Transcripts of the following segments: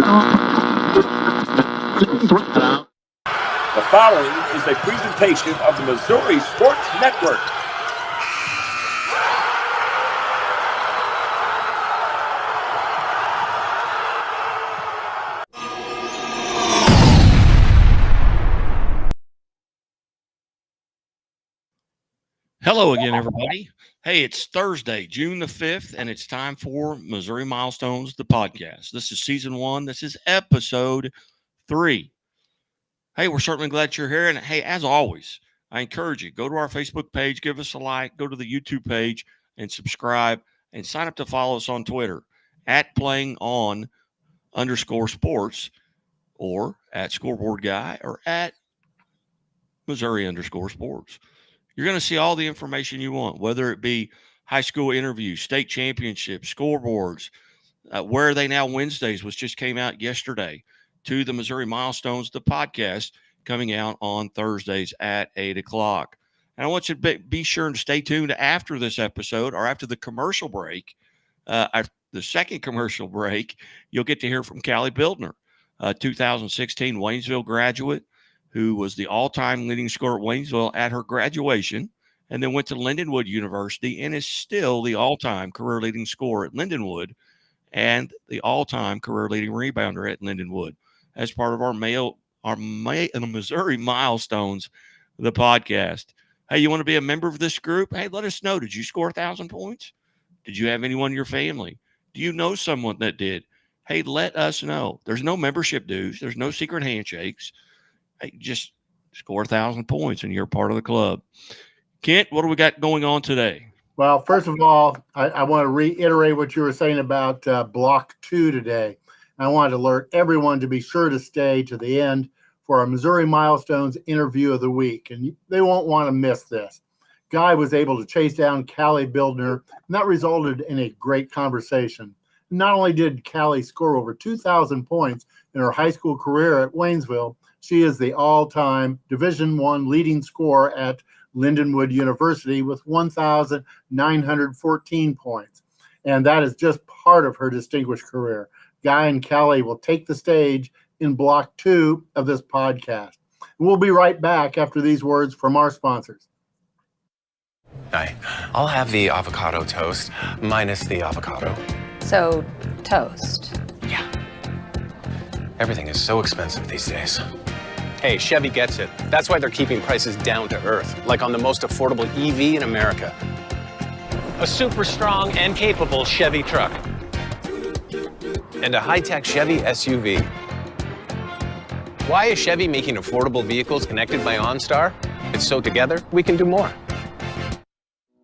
The following is a presentation of the Missouri Sports Network. Hello again, everybody. Hey, it's Thursday, June the 5th, and it's time for Missouri Milestones, the podcast. This is season 1. This is episode 3. Hey, we're certainly glad you're here. And hey, as always, I encourage you, go to our Facebook page, give us a like, go to the YouTube page and subscribe, and sign up to follow us on Twitter at playingon_sports or at scoreboard guy or at Missouri_sports. You're going to see all the information you want, whether it be high school interviews, state championships, scoreboards, Where Are They Now Wednesdays, which just came out yesterday, to the Missouri Milestones, the podcast, coming out on Thursdays at 8 o'clock. And I want you to be sure to stay tuned after this episode or after the commercial break. The second commercial break, you'll get to hear from Callie Bildner, 2016 Waynesville graduate, who was the all-time leading scorer at Waynesville at her graduation, and then went to Lindenwood University and is still the all-time career leading scorer at Lindenwood and the all-time career leading rebounder at Lindenwood as part of our Missouri Milestones, the podcast. Hey, you want to be a member of this group? Hey, let us know. Did you score 1,000 points? Did you have anyone in your family? Do you know someone that did? Hey, let us know. There's no membership dues. There's no secret handshakes. Hey, just score 1,000 points and you're part of the club. Kent, what do we got going on today? Well, first of all, I want to reiterate what you were saying about Block 2 today. I wanted to alert everyone to be sure to stay to the end for our Missouri Milestones interview of the week, and they won't want to miss this. Guy was able to chase down Callie Bildner, and that resulted in a great conversation. Not only did Callie score over 2,000 points in her high school career at Waynesville, she is the all-time Division I leading scorer at Lindenwood University with 1,914 points. And that is just part of her distinguished career. Guy and Callie will take the stage in Block 2 of this podcast. We'll be right back after these words from our sponsors. Hi, I'll have the avocado toast minus the avocado. So, toast. Yeah. Everything is so expensive these days. Hey, Chevy gets it. That's why they're keeping prices down to earth, like on the most affordable EV in America. A super strong and capable Chevy truck. And a high-tech Chevy SUV. Why is Chevy making affordable vehicles connected by OnStar? It's so together we can do more.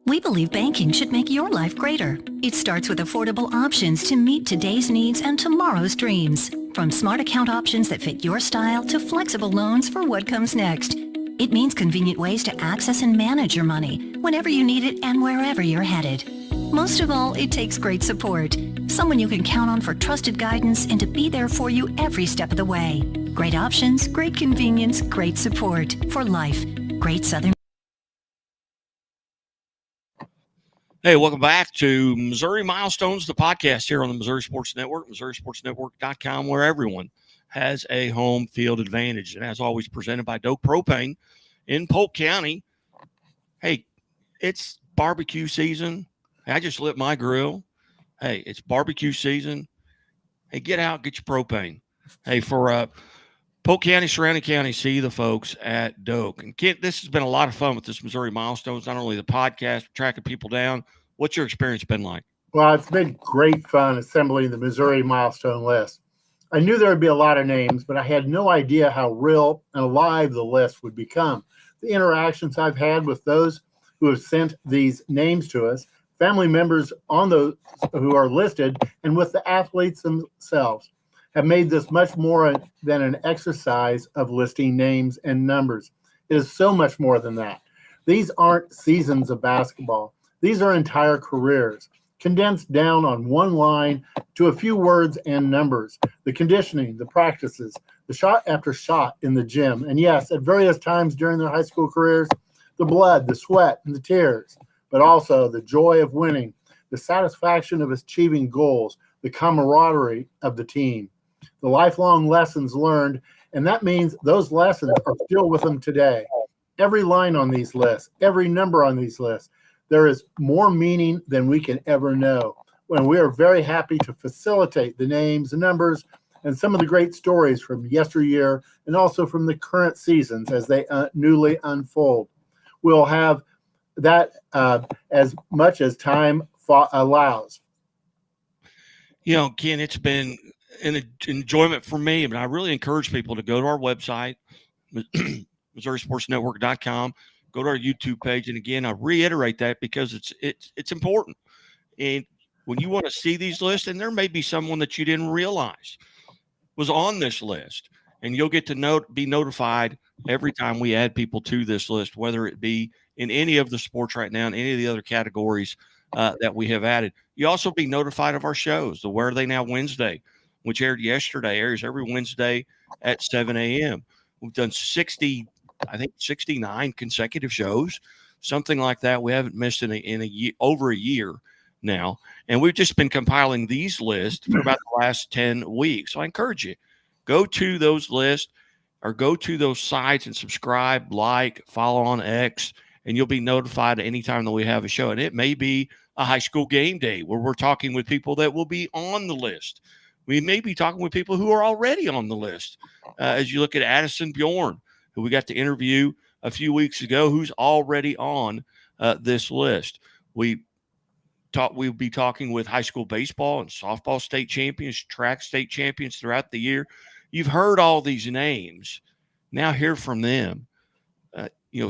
We believe banking should make your life greater. It starts with affordable options to meet today's needs and tomorrow's dreams. From smart account options that fit your style to flexible loans for what comes next. It means convenient ways to access and manage your money whenever you need it and wherever you're headed. Most of all, it takes great support. Someone you can count on for trusted guidance and to be there for you every step of the way. Great options, great convenience, great support for life. Great Southern. Hey, welcome back to Missouri Milestones, the podcast here on the Missouri Sports Network, MissouriSportsNetwork.com, where everyone has a home field advantage. And as always, presented by Doak Propane in Polk County. Hey, it's barbecue season. I just lit my grill. Hey, it's barbecue season. Hey, get out, get your propane. Hey, for Polk County, surrounding county, see the folks at Doak. And Kent, this has been a lot of fun with this Missouri Milestones, not only the podcast, tracking people down. What's your experience been like? Well, it's been great fun assembling the Missouri Milestone list. I knew there would be a lot of names, but I had no idea how real and alive the list would become. The interactions I've had with those who have sent these names to us, family members on those who are listed, and with the athletes themselves have made this much more than an exercise of listing names and numbers. It is so much more than that. These aren't seasons of basketball. These are entire careers, condensed down on one line to a few words and numbers. The conditioning, the practices, the shot after shot in the gym, and yes, at various times during their high school careers, the blood, the sweat, and the tears, but also the joy of winning, the satisfaction of achieving goals, the camaraderie of the team. the lifelong lessons learned, and that means those lessons are still with them today. Every line on these lists, every number on these lists, there is more meaning than we can ever know. And we are very happy to facilitate the names, the numbers, and some of the great stories from yesteryear and also from the current seasons as they newly unfold. We'll have that as much as time allows. You know, Ken, it's been an enjoyment for me, but I really encourage people to go to our website, MissouriSportsNetwork.com, go to our YouTube page. And again, I reiterate that because it's important. And when you want to see these lists, and there may be someone that you didn't realize was on this list, and you'll get to be notified every time we add people to this list, whether it be in any of the sports right now, in any of the other categories that we have added. You also be notified of our shows. The Where Are They Now Wednesday, which aired yesterday, airs every Wednesday at 7 a.m. We've done 69 consecutive shows, something like that. We haven't missed in a year, over a year now. And we've just been compiling these lists for about the last 10 weeks. So I encourage you, go to those lists or go to those sites and subscribe, like, follow on X, and you'll be notified anytime that we have a show. And it may be a high school game day where we're talking with people that will be on the list. We may be talking with people who are already on the list. As you look at Addison Bjorn, who we got to interview a few weeks ago, who's already on this list. We'll be talking with high school baseball and softball state champions, track state champions throughout the year. You've heard all these names. Now hear from them.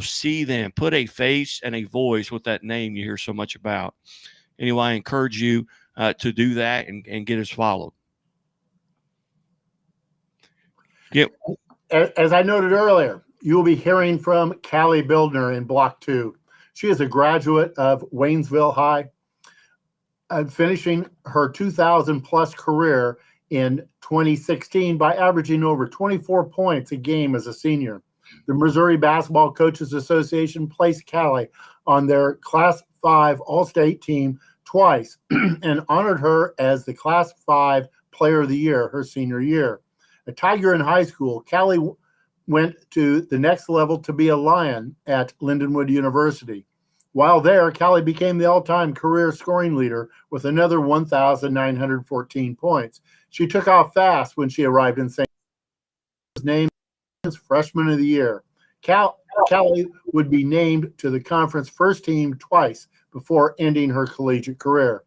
See them, put a face and a voice with that name you hear so much about. Anyway, I encourage you to do that and get us followed. Yep. As I noted earlier, you will be hearing from Callie Bildner in Block 2. She is a graduate of Waynesville High, finishing her 2,000-plus career in 2016 by averaging over 24 points a game as a senior. The Missouri Basketball Coaches Association placed Callie on their Class 5 All-State team twice and honored her as the Class 5 Player of the Year her senior year. A Tiger in high school, Callie went to the next level to be a Lion at Lindenwood University. While there, Callie became the all-time career scoring leader with another 1,914 points. She took off fast when she arrived in St. Louis, named as Freshman of the Year. Callie would be named to the conference first team twice before ending her collegiate career.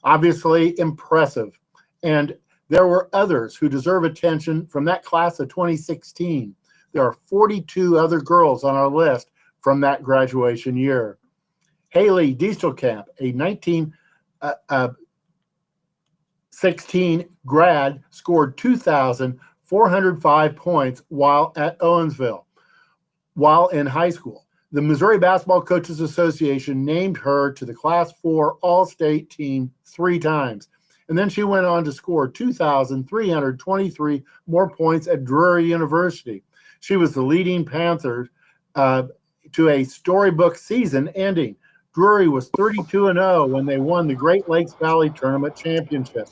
Obviously impressive. And there were others who deserve attention from that class of 2016. There are 42 other girls on our list from that graduation year. Haley Diestelkamp, a 1916 grad, scored 2,405 points while at Owensville. While in high school, the Missouri Basketball Coaches Association named her to the Class 4 All-State team 3 times. And then she went on to score 2,323 more points at Drury University. She was the leading Panther to a storybook season ending. Drury was 32-0 when they won the Great Lakes Valley Tournament Championship.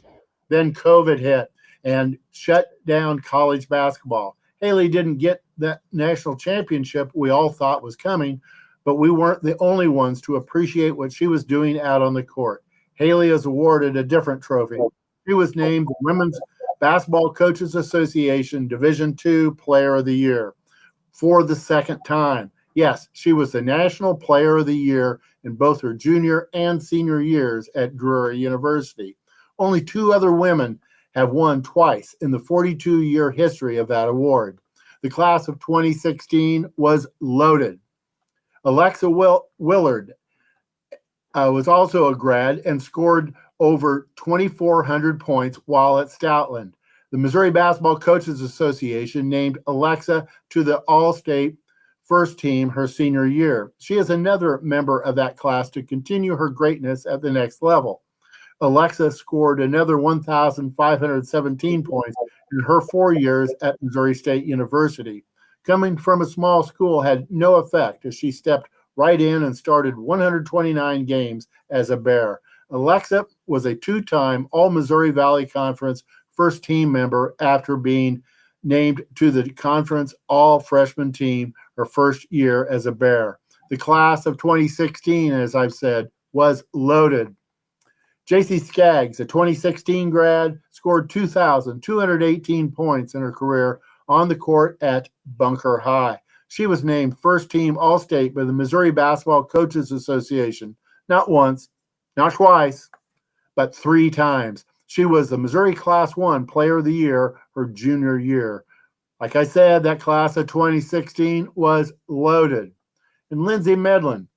Then COVID hit and shut down college basketball. Haley didn't get that national championship we all thought was coming, but we weren't the only ones to appreciate what she was doing out on the court. Haley is awarded a different trophy. She was named the Women's Basketball Coaches Association Division II Player of the Year for the second time. Yes, she was the National Player of the Year in both her junior and senior years at Drury University. Only 2 other women have won twice in the 42-year history of that award. The class of 2016 was loaded. Alexa Willard was also a grad and scored over 2,400 points while at Stoutland. The Missouri Basketball Coaches Association named Alexa to the All-State first team her senior year. She is another member of that class to continue her greatness at the next level. Alexa scored another 1,517 points in her 4 years at Missouri State University. Coming from a small school had no effect as she stepped right in and started 129 games as a Bear. Alexa was a 2-time All-Missouri Valley Conference first team member after being named to the conference all-freshman team her first year as a Bear. The class of 2016, as I've said, was loaded. JC Skaggs, a 2016 grad, scored 2,218 points in her career on the court at Bunker High. She was named first-team All-State by the Missouri Basketball Coaches Association, not once, not twice, but 3 times. She was the Missouri Class 1 Player of the Year her junior year. Like I said, that class of 2016 was loaded. And Lindsay Medlin,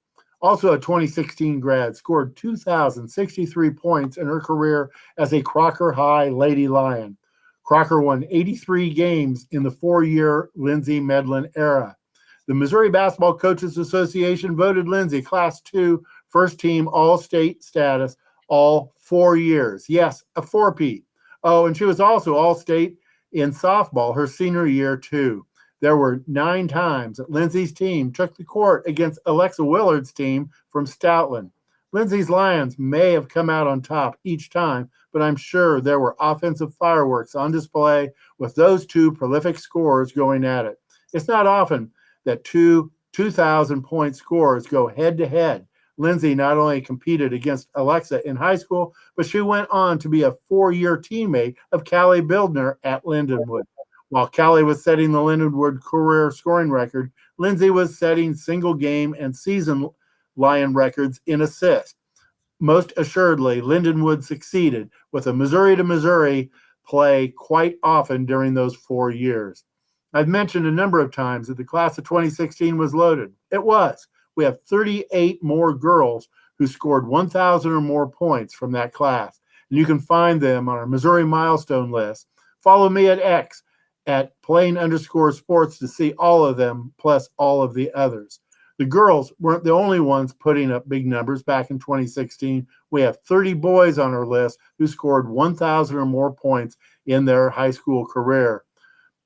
also a 2016 grad, scored 2,063 points in her career as a Crocker High Lady Lion. Crocker won 83 games in the 4-year Lindsay Medlin era. The Missouri Basketball Coaches Association voted Lindsay Class 2 first-team All-State status all 4 years. Yes, a four-peat. Oh, and she was also All-State in softball her senior year, too. There were 9 times that Lindsay's team took the court against Alexa Willard's team from Stoutland. Lindsay's Lions may have come out on top each time, but I'm sure there were offensive fireworks on display with those 2 prolific scorers going at it. It's not often that 2 2,000-point scorers go head-to-head. Lindsay not only competed against Alexa in high school, but she went on to be a 4-year teammate of Callie Bildner at Lindenwood. While Callie was setting the Lindenwood career scoring record, Lindsay was setting single game and season Lion records in assists. Most assuredly, Lindenwood succeeded with a Missouri-to-Missouri play quite often during those 4 years. I've mentioned a number of times that the class of 2016 was loaded. It was. We have 38 more girls who scored 1,000 or more points from that class. And you can find them on our Missouri Milestone list. Follow me at X at @plain_sports to see all of them, plus all of the others. The girls weren't the only ones putting up big numbers back in 2016. We have 30 boys on our list who scored 1,000 or more points in their high school career.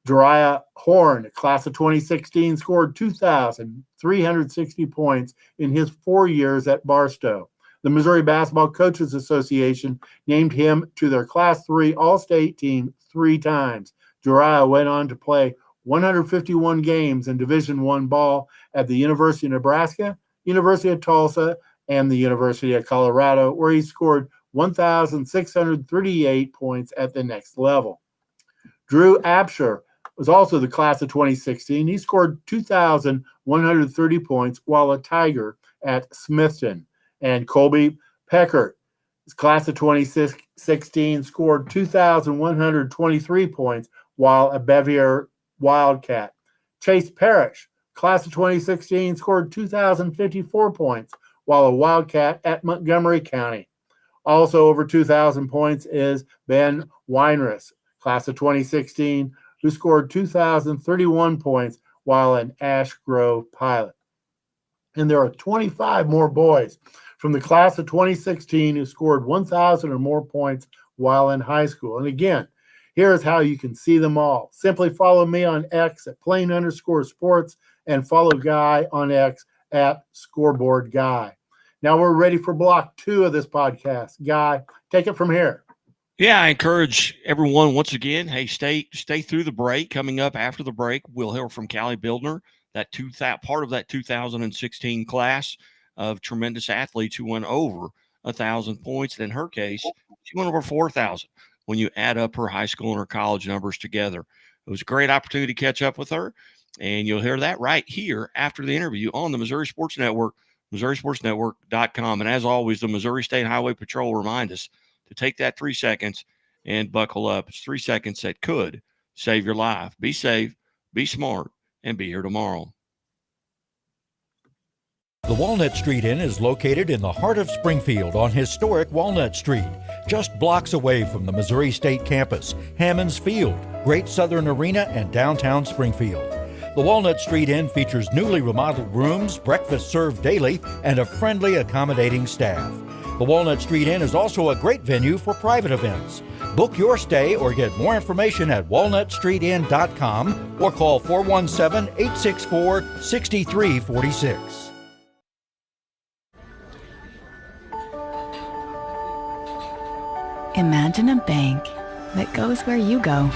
Jariah Horn, class of 2016, scored 2,360 points in his 4 years at Barstow. The Missouri Basketball Coaches Association named him to their Class 3 All-State team 3 times. Jariah went on to play 151 games in Division I ball at the University of Nebraska, University of Tulsa, and the University of Colorado, where he scored 1,638 points at the next level. Drew Absher was also the class of 2016. He scored 2,130 points while a Tiger at Smithton. And Colby Peckert, his class of 2016, scored 2,123 points while a Bevier Wildcat. Chase Parrish, class of 2016, scored 2,054 points while a Wildcat at Montgomery County. Also over 2,000 points is Ben Weinrich, class of 2016, who scored 2,031 points while an Ash Grove pilot. And there are 25 more boys from the class of 2016 who scored 1,000 or more points while in high school. And again, here's how you can see them all. Simply follow me on X at @plain_sports and follow Guy on X at Scoreboard Guy. Now we're ready for block 2 of this podcast. Guy, take it from here. Yeah, I encourage everyone once again, hey, stay through the break. Coming up after the break, we'll hear from Callie Bildner, part of that 2016 class of tremendous athletes who went over 1,000 points. In her case, she went over 4,000 when you add up her high school and her college numbers together. It was a great opportunity to catch up with her, and you'll hear that right here after the interview on the Missouri Sports Network, MissouriSportsNetwork.com. And as always, the Missouri State Highway Patrol remind us to take that 3 seconds and buckle up. It's 3 seconds that could save your life. Be safe, be smart, and be here tomorrow. The Walnut Street Inn is located in the heart of Springfield on historic Walnut Street, just blocks away from the Missouri State campus, Hammonds Field, Great Southern Arena, and downtown Springfield. The Walnut Street Inn features newly remodeled rooms, breakfast served daily, and a friendly, accommodating staff. The Walnut Street Inn is also a great venue for private events. Book your stay or get more information at walnutstreetin.com or call 417-864-6346. Imagine a bank that goes where you go.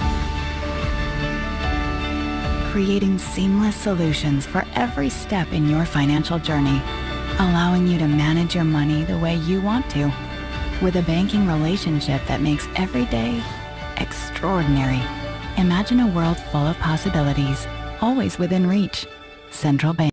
Creating seamless solutions for every step in your financial journey, allowing you to manage your money the way you want to, with a banking relationship that makes every day extraordinary. Imagine a world full of possibilities, always within reach. Central Bank.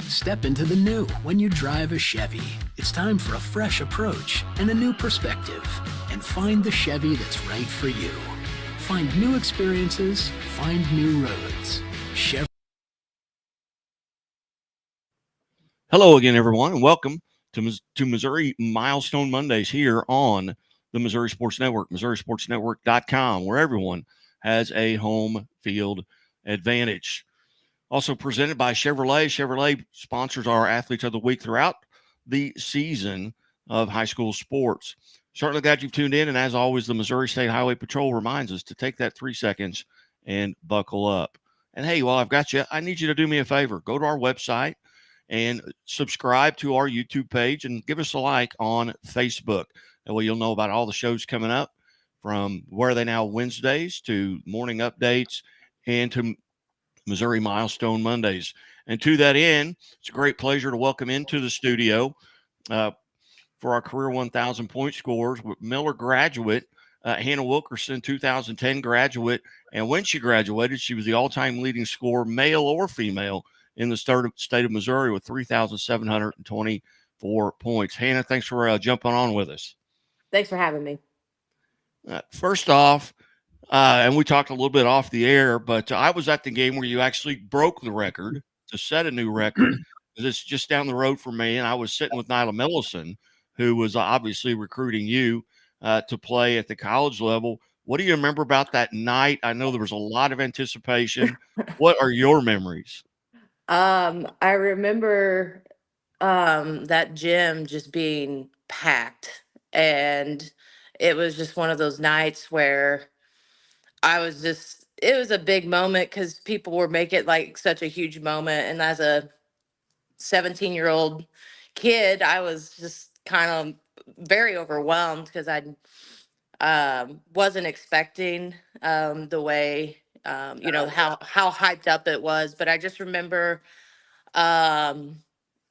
Step into the new when you drive a Chevy. It's time for a fresh approach and a new perspective. And find the Chevy that's right for you. Find new experiences, find new roads. Chevy. Hello again, everyone, and welcome to Missouri Milestone Mondays here on the Missouri Sports Network, MissouriSportsNetwork.com, where everyone has a home field advantage. Also presented by Chevrolet. Chevrolet sponsors our Athletes of the Week throughout the season of high school sports. Certainly glad you've tuned in, and as always, the Missouri State Highway Patrol reminds us to take that 3 seconds and buckle up. And hey, while I've got you, I need you to do me a favor. Go to our website and subscribe to our YouTube page and give us a like on Facebook. That way you'll know about all the shows coming up, from Where Are They Now Wednesdays to morning updates and to Missouri Milestone Mondays. And to that end, it's a great pleasure to welcome into the studio for our career 1,000 point scores with Miller graduate Hannah Wilkerson, 2010 graduate. And when she graduated, she was the all-time leading scorer, male or female, in the state of Missouri with 3,724 points. Hannah, thanks for jumping on with us. Thanks for having me. First off, and we talked a little bit off the air, but I was at the game where you actually broke the record to set a new record. It's just down the road from me, and I was sitting with Nyla Millison, who was obviously recruiting you to play at the college level. What do you remember about that night? I know there was a lot of anticipation. What are your memories? I remember that gym just being packed, and it was just one of those nights where it was a big moment because people were making like such a huge moment. And as a 17-year-old kid, I was just kind of very overwhelmed because I wasn't expecting the way, how hyped up it was. But I just remember um,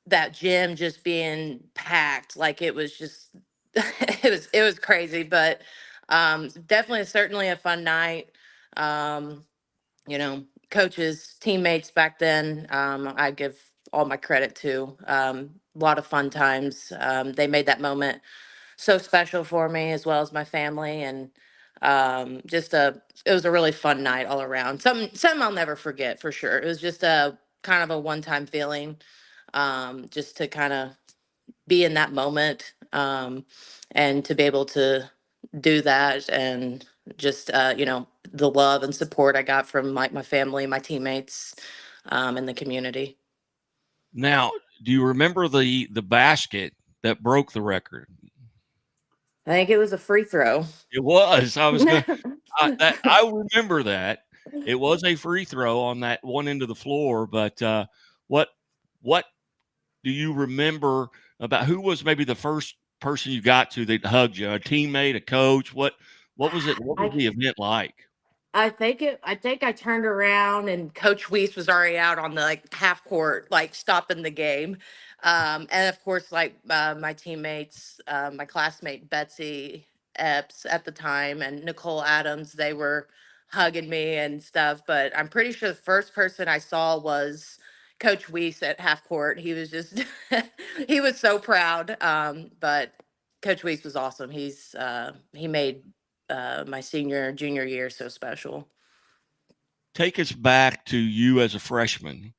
that gym just being packed. Like it was just, it was crazy, but definitely, certainly a fun night. Um, Coaches, teammates back then, I give all my credit to. A lot of fun times. They made that moment so special for me, as well as my family, and it was a really fun night all around. Something I'll never forget for sure. It was just a kind of a one-time feeling, just to kind of be in that moment, and to be able to do that, and just the love and support I got from my family, my teammates, and the community. Now, do you remember the basket that broke the record? I think it was a free throw. It was. I remember that. It was a free throw on that one end of the floor. But what do you remember about who was maybe the first person you got to that hugged you? A teammate, a coach? What was it? What was the event like? I think I turned around and Coach Weiss was already out on the half court, stopping the game. And of course, my teammates, my classmate Betsy Epps at the time and Nicole Adams, they were hugging me and stuff. But I'm pretty sure the first person I saw was Coach Weiss at half court. He was just he was so proud. But Coach Weiss was awesome. He made my junior year so special. Take us back to you as a freshman,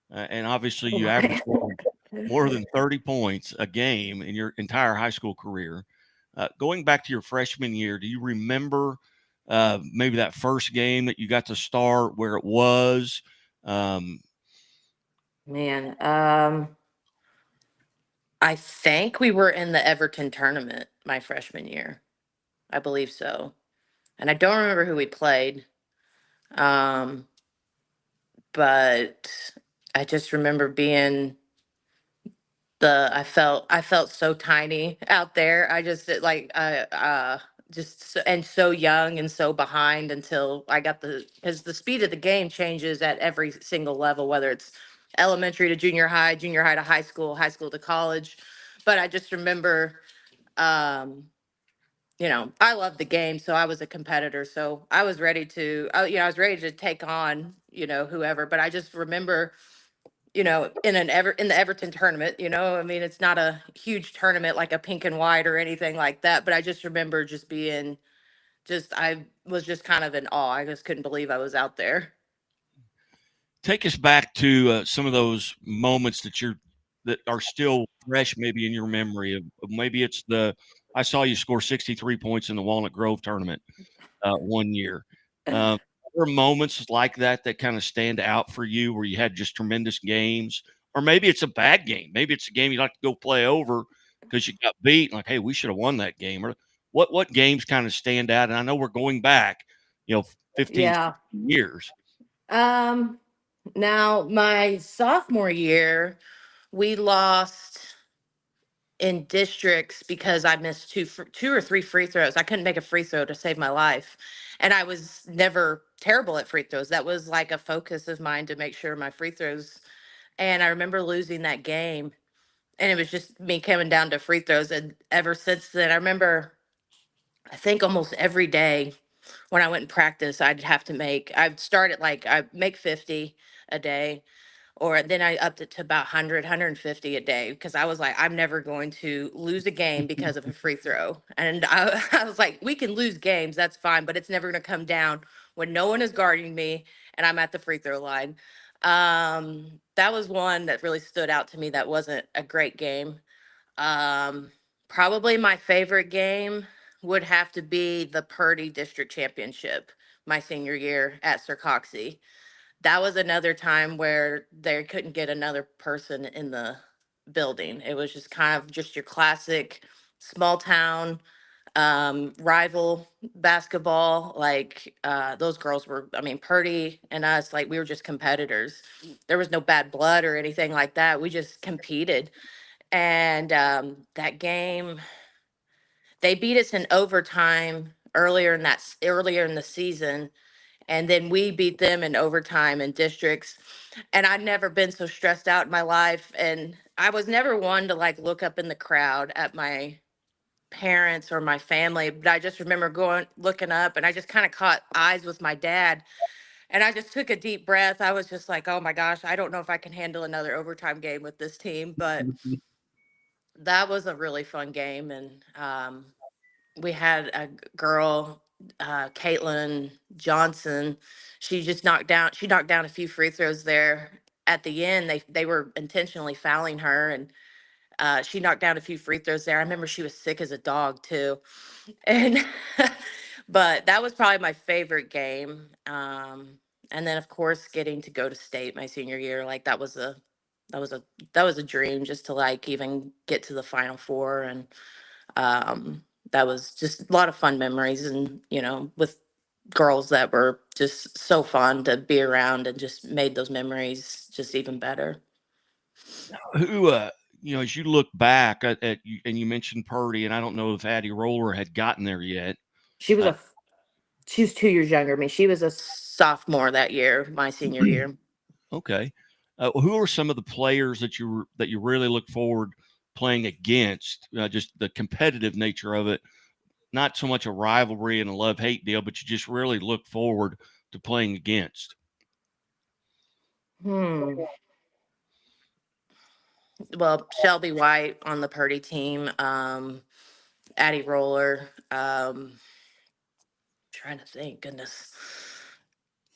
and obviously you averaged more than 30 points a game in your entire high school career. Going back to your freshman year, do you remember maybe that first game that you got to start, where it was? Man, I think we were in the Everton tournament my freshman year. I believe so. And I don't remember who we played. But I just remember being I felt so tiny out there. I just just so young and so behind until I got because the speed of the game changes at every single level, whether it's elementary to junior high to high school to college. But I just remember, I love the game, so I was a competitor. So I was ready I was ready to take on, whoever. But I just remember, in the Everton tournament, I mean, it's not a huge tournament like a pink and white or anything like that. But I just remember just being, I was just kind of in awe. I just couldn't believe I was out there. Take us back to some of those moments that are still fresh, maybe in your memory. Maybe it's I saw you score 63 points in the Walnut Grove tournament one year. Are there moments like that kind of stand out for you, where you had just tremendous games? Or maybe it's a bad game. Maybe it's a game you'd like to go play over because you got beat. Like, hey, we should have won that game. Or what games kind of stand out? And I know we're going back, 15 years. Now, my sophomore year, we lost in districts because I missed two or three free throws. I couldn't make a free throw to save my life. And I was never terrible at free throws. That was like a focus of mine, to make sure my free throws. And I remember losing that game, and it was just me coming down to free throws. And ever since then, I remember, I think almost every day when I went and practice, I'd start at I'd make 50 a day, or then I upped it to about 100, 150 a day, because I was like, I'm never going to lose a game because of a free throw. And I was like, we can lose games, that's fine, but it's never going to come down when no one is guarding me and I'm at the free throw line. That was one that really stood out to me. That wasn't a great game. Probably my favorite game would have to be the Purdy District Championship my senior year at Sir Coxey. That was another time where they couldn't get another person in the building. It was just kind of just your classic small town rival basketball. Those girls were, I mean, Purdy and us, like, we were just competitors. There was no bad blood or anything like that. We just competed. And that game, they beat us in overtime earlier in the season, and then we beat them in overtime in districts. And I'd never been so stressed out in my life, and I was never one to look up in the crowd at my parents or my family, but I just remember looking up, and I just kind of caught eyes with my dad, and I just took a deep breath. I was just like, oh my gosh, I don't know if I can handle another overtime game with this team. But that was a really fun game. And we had a girl, Caitlin Johnson. She knocked down a few free throws there at the end. They were intentionally fouling her, and she knocked down a few free throws there. I remember she was sick as a dog too. And but that was probably my favorite game. And then of course getting to go to state my senior year, that was a that was a dream, just to even get to the Final Four. And that was just a lot of fun memories, and with girls that were just so fun to be around, and just made those memories just even better. Who, as you look back at you, and you mentioned Purdy, and I don't know if Addie Roller had gotten there yet. She was 2 years younger than me. She was a sophomore that year, my senior year. Okay. Who are some of the players that you really look forward playing against? Just the competitive nature of it, not so much a rivalry and a love-hate deal, but you just really look forward to playing against. well, Shelby White on the Purdy team, Addie Roller. Trying to think, goodness,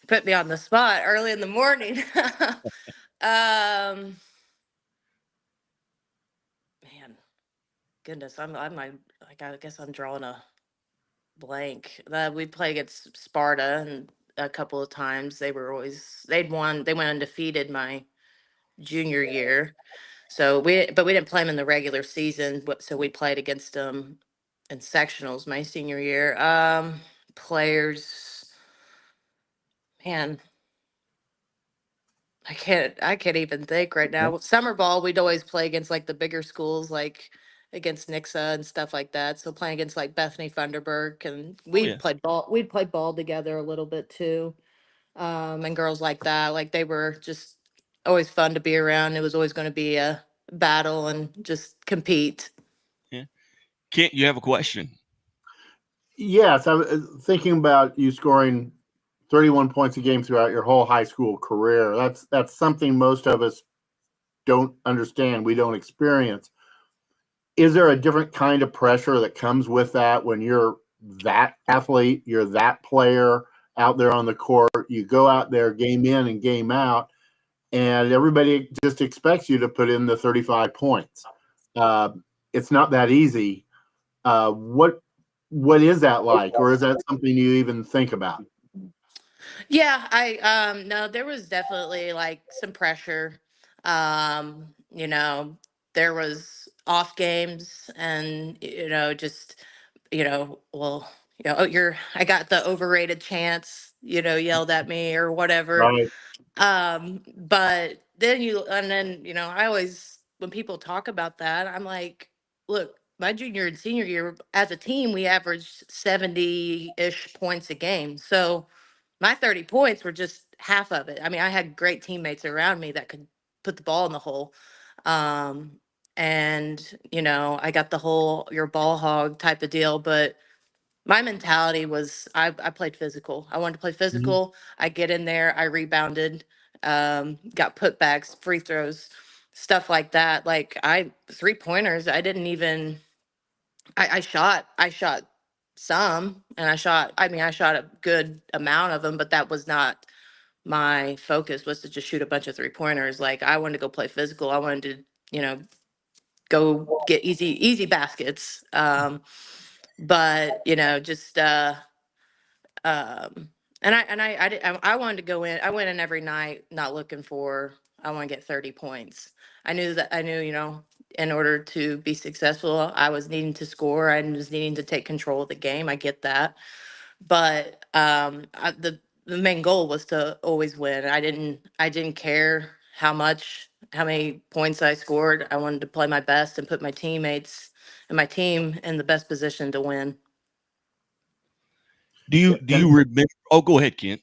put me on the spot early in the morning. Man, goodness, I guess I'm drawing a blank. We play against Sparta and a couple of times. They went undefeated my junior year. But we didn't play them in the regular season. So we played against them in sectionals my senior year. Players, man, I can't even think right Yeah. now. Summer ball, we'd always play against like the bigger schools, like against Nixa and stuff like that. So playing against like Bethany Thunderberg, and Oh yeah. we'd play ball together a little bit too. And girls like that, like they were just always fun to be around. It was always going to be a battle and just compete. Yeah. Kent, you have a question? Yes, I was thinking about you scoring 31 points a game throughout your whole high school career. That's something most of us don't understand. We don't experience. Is there a different kind of pressure that comes with that when you're that athlete, you're that player out there on the court, you go out there game in and game out, and everybody just expects you to put in the 35 points? It's not that easy. What is that like, or is that something you even think about? Yeah, no, there was definitely like some pressure. You know, there was off games and just well, oh, I got the overrated chance, yelled at me or whatever. Right. But then, I always, when people talk about that, I'm like, look, my junior and senior year as a team, we averaged 70-ish points a game. So my 30 points were just half of it. I mean, I had great teammates around me that could put the ball in the hole. Um, and, I got the whole your ball hog type of deal, but my mentality was I played physical. I wanted to play Mhm. physical. I get in there, I rebounded, got putbacks, free throws, stuff like that. Like 3-pointers, I didn't even I shot some and I shot a good amount of them, but that was not my focus was to just shoot a bunch of 3-pointers. Like I wanted to go play physical. I wanted to, go get easy baskets. But just um, I wanted to go in. I went in every night, not looking for. I want to get 30 points. I knew, in order to be successful, I was needing to score. I was needing to take control of the game. I get that, but the main goal was to always win. I didn't care how many points I scored. I wanted to play my best and put my teammates and my team in the best position to win. Do you remember? Oh, go ahead, Kent.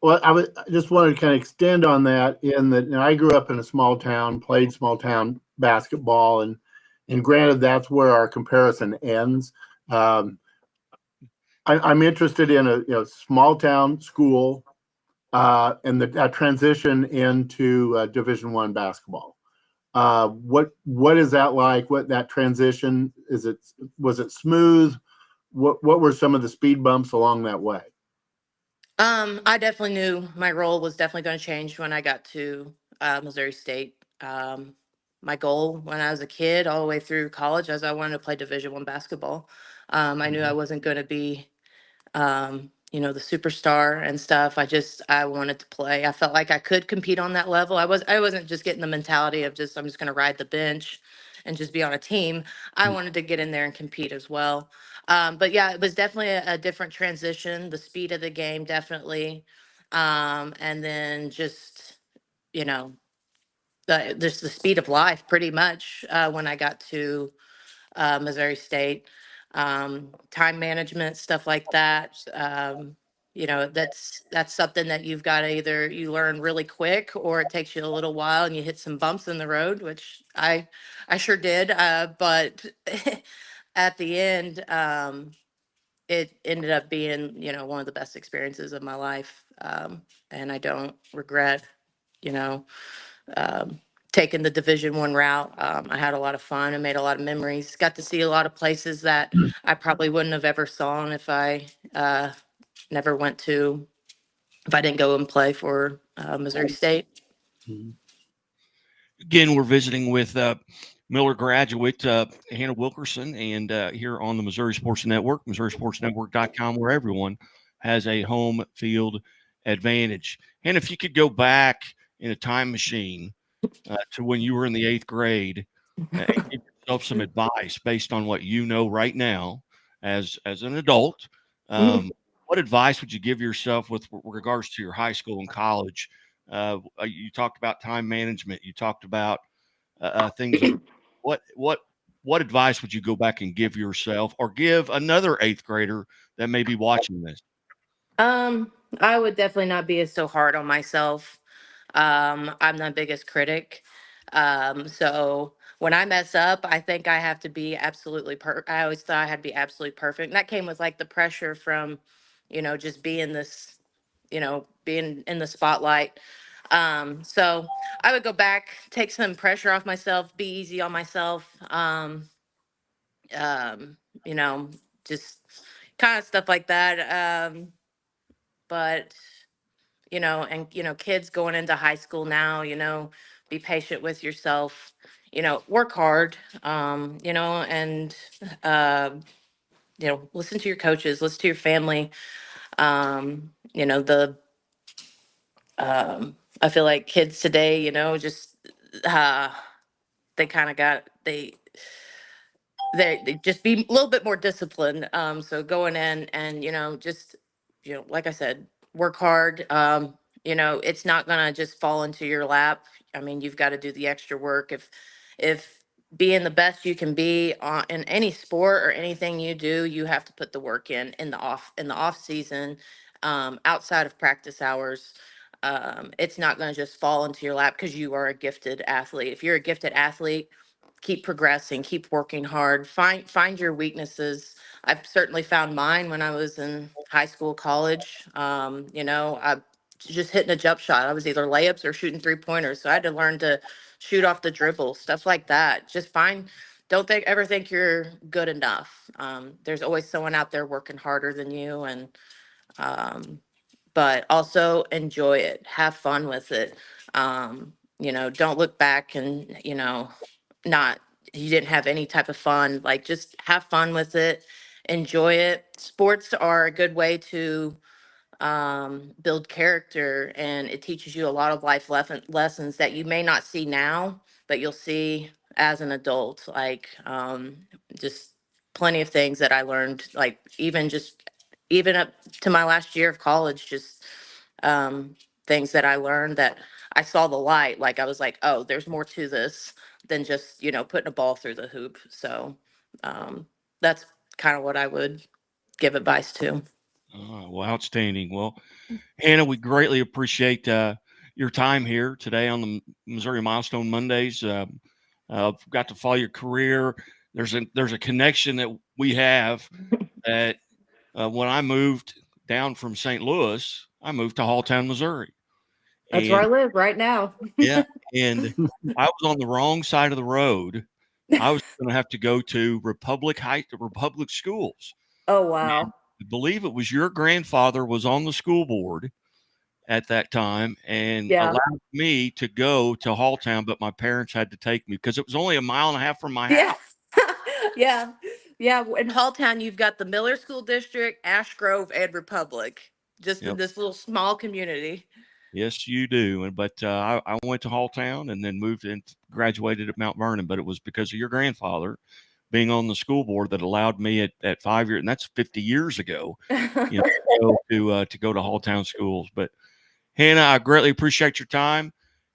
Well, I just wanted to kind of extend on that in that I grew up in a small town, played small town basketball, and granted that's where our comparison ends. I'm interested in a small town school and that transition into Division I basketball. What is that like? What that transition was it smooth? What were some of the speed bumps along that way? I definitely knew my role was definitely going to change when I got to Missouri State. My goal when I was a kid, all the way through college, as I wanted to play Division I basketball. I knew I wasn't going to be, the superstar and stuff. I wanted to play. I felt like I could compete on that level. I wasn't just getting the mentality of I'm just going to ride the bench and just be on a team. I wanted to get in there and compete as well. But yeah, it was definitely a different transition. The speed of the game, definitely. And then just, you know, just the speed of life pretty much when I got to Missouri State. Time management, stuff like that. That's something that you've got to either you learn really quick or it takes you a little while and you hit some bumps in the road, which I sure did. But at the end, it ended up being, one of the best experiences of my life. And I don't regret, you know, um, taking the Division I route. I had a lot of fun. I made a lot of memories. Got to see a lot of places that I probably wouldn't have ever saw if I never went to, if I didn't go and play for Missouri State. Again, we're visiting with Miller graduate Hannah Wilkerson, and here on the Missouri Sports Network, MissouriSportsNetwork.com, where everyone has a home field advantage. And if you could go back in a time machine to when you were in the 8th grade and give yourself some advice based on what you know right now as an adult, what advice would you give yourself with regards to your high school and college? You talked about time management. You talked about things. What advice would you go back and give yourself, or give another 8th grader that may be watching this? I would definitely not be so hard on myself. I'm the biggest critic. So when I mess up, I think I have to be absolutely I always thought I had to be absolutely perfect. And that came with like the pressure from, just being this, being in the spotlight. So I would go back, take some pressure off myself, be easy on myself. You know, just kind of stuff like that. But kids going into high school now, be patient with yourself, work hard, and, listen to your coaches, listen to your family. The, I feel like kids today, just, they kind of they just be a little bit more disciplined. So going in and, just, like I said, work hard. It's not gonna just fall into your lap. I mean, you've got to do the extra work. If being the best you can be in any sport or anything you do, you have to put the work in the off season, outside of practice hours. It's not going to just fall into your lap because you are a gifted athlete. If you're a gifted athlete, keep progressing, keep working hard, find your weaknesses. I've certainly found mine when I was in high school, college. I just hitting a jump shot. I was either layups or shooting 3-pointers. So I had to learn to shoot off the dribble, stuff like that. Don't ever think you're good enough. There's always someone out there working harder than you, and but also enjoy it, have fun with it. Don't look back and, not, you didn't have any type of fun. Like, just have fun with it, enjoy it. Sports are a good way to build character, and it teaches you a lot of life lessons that you may not see now, but you'll see as an adult. Like, just plenty of things that I learned, like even up to my last year of college, just things that I learned that I saw the light. Like, I was like, oh, there's more to this than just, putting a ball through the hoop. So that's kind of what I would give advice to. Well, outstanding. Well, Hannah, we greatly appreciate your time here today on the Missouri Milestone Mondays. Got to follow your career. There's a connection that we have that when I moved down from St. Louis, I moved to Halltown, Missouri. That's where I live right now. Yeah, and I was on the wrong side of the road. I was going to have to go to Republic schools. Oh, wow. And I believe it was your grandfather was on the school board at that time and allowed me to go to Halltown, but my parents had to take me because it was only a mile and a half from my house. Yeah. In Halltown, you've got the Miller School District, Ash Grove, and Republic, just in this little small community. Yes, you do. But I went to Halltown and then moved and graduated at Mount Vernon. But it was because of your grandfather being on the school board that allowed me at 5 years, and that's 50 years ago, to go to Halltown schools. But Hannah, I greatly appreciate your time.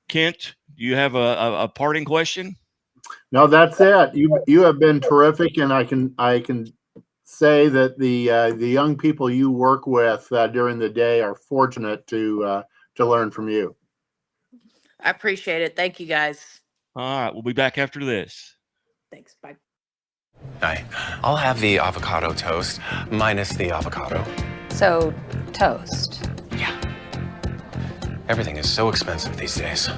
Kent, do you have a parting question? No, that's it. You have been terrific, and I can say that the young people you work with during the day are fortunate to learn from you. I appreciate it. Thank you, guys. All right, we'll be back after this. Thanks. Bye. Hi, I'll have the avocado toast minus the avocado. So, toast. Yeah. Everything is so expensive these days.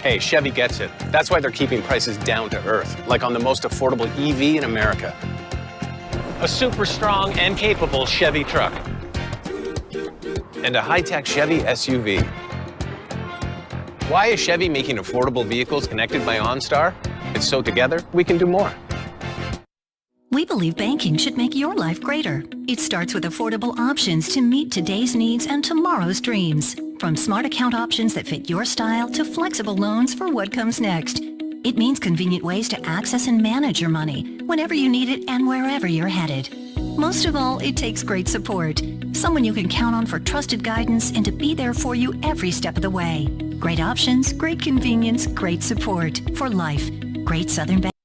Hey, Chevy gets it. That's why they're keeping prices down to earth, like on the most affordable EV in America. A super strong and capable Chevy truck. And a high-tech Chevy SUV. Why is Chevy making affordable vehicles connected by OnStar? It's so together, we can do more. We believe banking should make your life greater. It starts with affordable options to meet today's needs and tomorrow's dreams. From smart account options that fit your style to flexible loans for what comes next. It means convenient ways to access and manage your money whenever you need it and wherever you're headed. Most of all, it takes great support. Someone you can count on for trusted guidance and to be there for you every step of the way. Great options, great convenience, great support. For life. Great Southern Bank.